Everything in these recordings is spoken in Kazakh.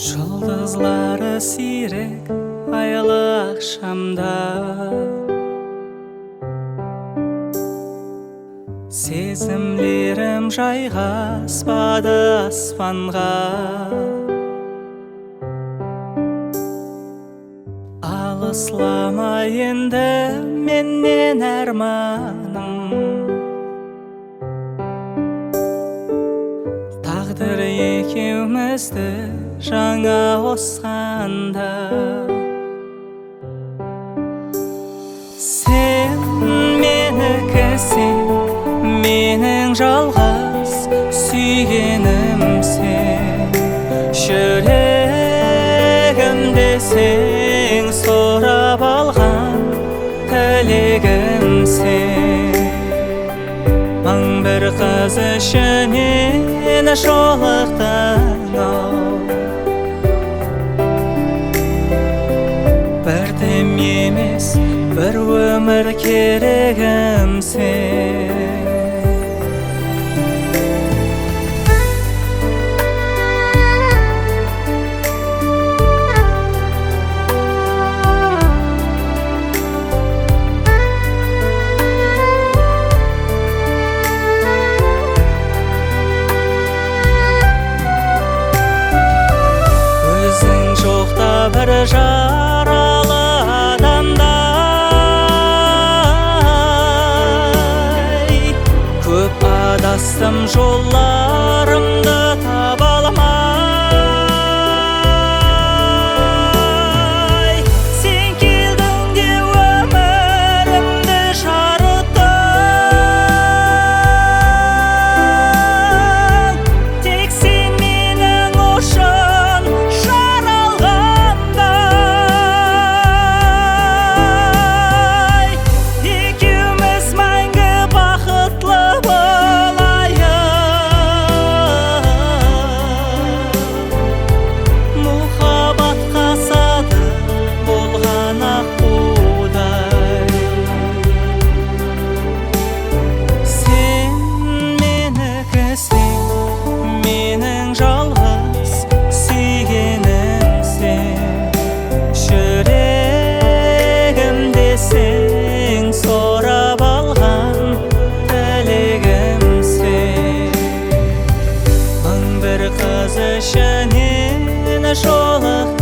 Жұлдызлары сирек айлы ақшамда, сезімлерім жайғаспады аспанға. Алыслама енді менен арманым, тағдыр екеумізді жаңа қосқанда. Сен менікісің, менің жалғыз сүйгенімсің, жүрегімде сен сұрап алған тілегімсің. Мың бір қыз ішінен жолықтың-ау, бірдем емес бір өмір керегімсің. Бір жаралы адамдай, көп адастым жолларымды таба алмай. Сен келдің де өмірімді жарыттың, тек сен менің үшін ішінен жолықтың-ау,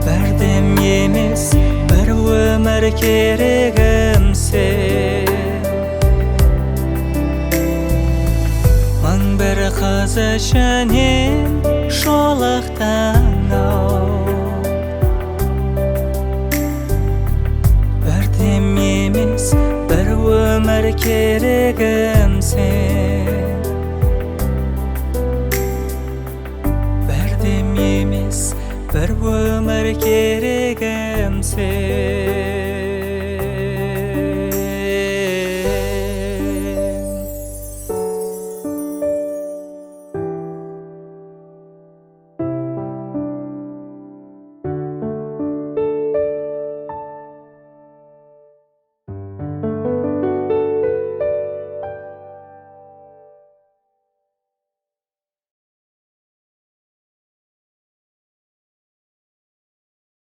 бірдем емес бір өмір керегімсің. Мың бір қыз ішінен жолықтың-ау, бірдем емес бір өмір керегімсің. Бірдем емес бір өмір керегімсің.